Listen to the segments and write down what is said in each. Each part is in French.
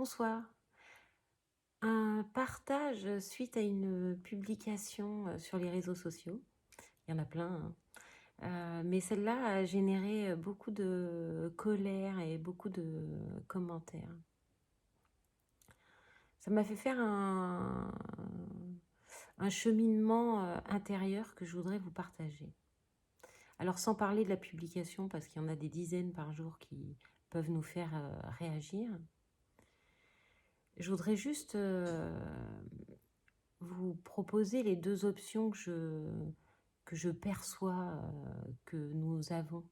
Bonsoir. Un partage suite à une publication sur les réseaux sociaux. Il y en a plein, hein. Mais celle-là a généré beaucoup de colère et beaucoup de commentaires. Ça m'a fait faire un cheminement intérieur que je voudrais vous partager. Alors sans parler de la publication, parce qu'il y en a des dizaines par jour qui peuvent nous faire réagir, je voudrais juste vous proposer les deux options que je perçois que nous avons.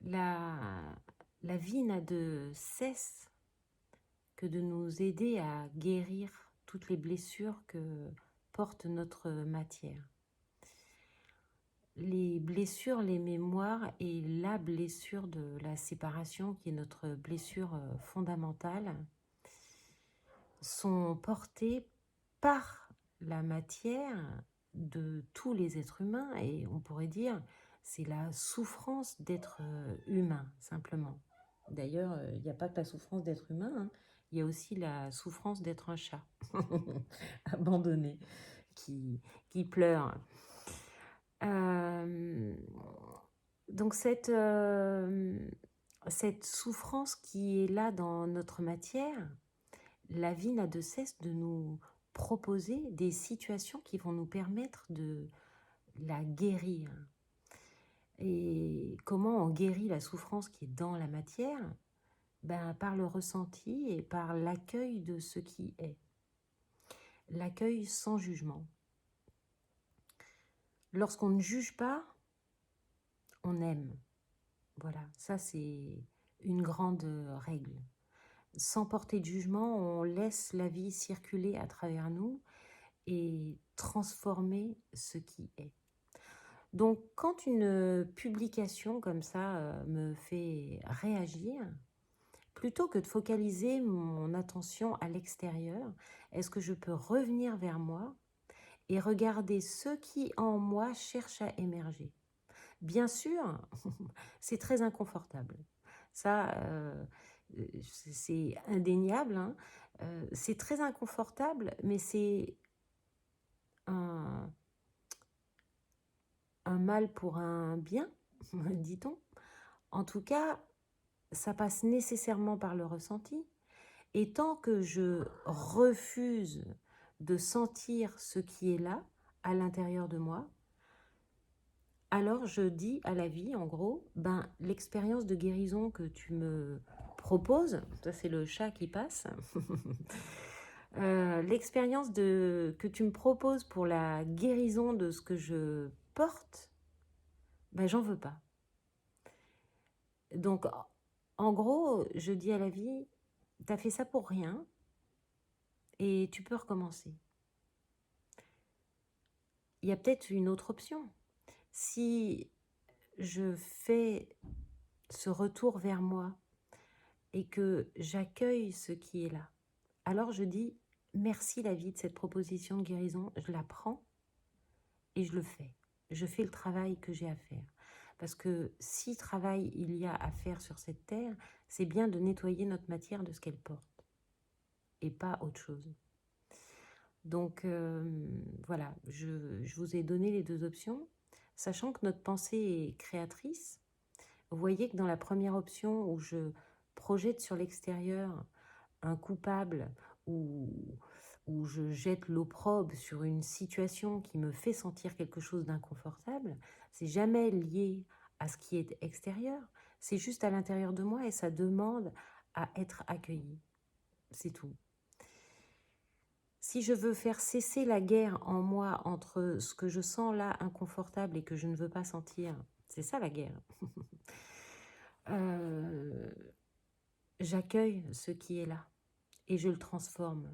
La vie n'a de cesse que de nous aider à guérir toutes les blessures que porte notre matière. Les blessures, les mémoires et la blessure de la séparation, qui est notre blessure fondamentale, sont portées par la matière de tous les êtres humains, et on pourrait dire c'est la souffrance d'être humain, simplement. D'ailleurs, il n'y a pas que la souffrance d'être humain, hein. Il y a aussi la souffrance d'être un chat abandonné, qui pleure. Euh, donc cette souffrance qui est là dans notre matière, la vie n'a de cesse de nous proposer des situations qui vont nous permettre de la guérir. Et comment on guérit la souffrance qui est dans la matière? Par le ressenti et par l'accueil de ce qui est. L'accueil sans jugement. Lorsqu'on ne juge pas, on aime. Voilà, ça c'est une grande règle. Sans porter de jugement, on laisse la vie circuler à travers nous et transformer ce qui est. Donc, quand une publication comme ça me fait réagir, plutôt que de focaliser mon attention à l'extérieur, est-ce que je peux revenir vers moi et regarder ce qui en moi cherche à émerger? Bien sûr, c'est très inconfortable. Ça, c'est indéniable, hein. C'est très inconfortable, mais c'est un mal pour un bien, dit-on. En tout cas, ça passe nécessairement par le ressenti. Et tant que je refuse de sentir ce qui est là, à l'intérieur de moi, alors je dis à la vie, en gros, l'expérience de guérison que tu me proposes, ça c'est le chat qui passe, l'expérience que tu me proposes pour la guérison de ce que je porte, j'en veux pas. Donc, en gros, je dis à la vie, t'as fait ça pour rien et tu peux recommencer. Il y a peut-être une autre option. Si je fais ce retour vers moi et que j'accueille ce qui est là, alors je dis merci la vie de cette proposition de guérison, je la prends et je le fais. Je fais le travail que j'ai à faire. Parce que si travail il y a à faire sur cette terre, c'est bien de nettoyer notre matière de ce qu'elle porte et pas autre chose. Donc voilà, je vous ai donné les deux options, sachant que notre pensée est créatrice. Vous voyez que dans la première option où je projette sur l'extérieur un coupable ou où je jette l'opprobre sur une situation qui me fait sentir quelque chose d'inconfortable, c'est jamais lié à ce qui est extérieur, c'est juste à l'intérieur de moi et ça demande à être accueilli. C'est tout. Si je veux faire cesser la guerre en moi entre ce que je sens là inconfortable et que je ne veux pas sentir, c'est ça la guerre. J'accueille ce qui est là et je le transforme.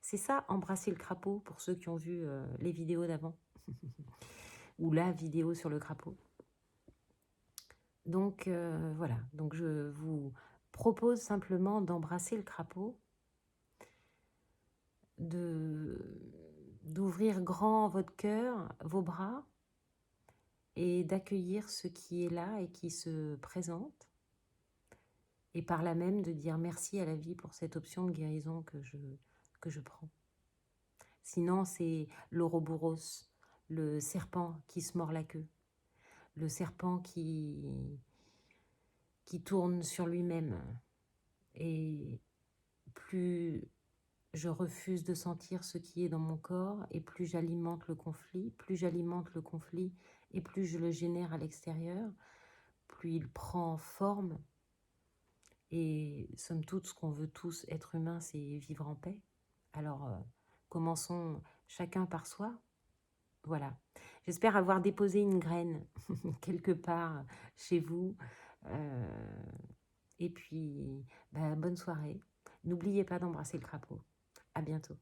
C'est ça, embrasser le crapaud, pour ceux qui ont vu les vidéos d'avant, ou la vidéo sur le crapaud. Donc voilà, donc je vous propose simplement d'embrasser le crapaud, d'ouvrir grand votre cœur, vos bras, et d'accueillir ce qui est là et qui se présente. et par là même de dire merci à la vie pour cette option de guérison que je prends. Sinon, c'est l'Ouroboros, le serpent qui se mord la queue, le serpent qui tourne sur lui-même. Et plus je refuse de sentir ce qui est dans mon corps, et plus j'alimente le conflit, et plus je le génère à l'extérieur, plus il prend forme. Et somme toute, ce qu'on veut tous, être humains, c'est vivre en paix. Alors, commençons chacun par soi. Voilà. J'espère avoir déposé une graine quelque part chez vous. Et puis, bonne soirée. N'oubliez pas d'embrasser le crapaud. À bientôt.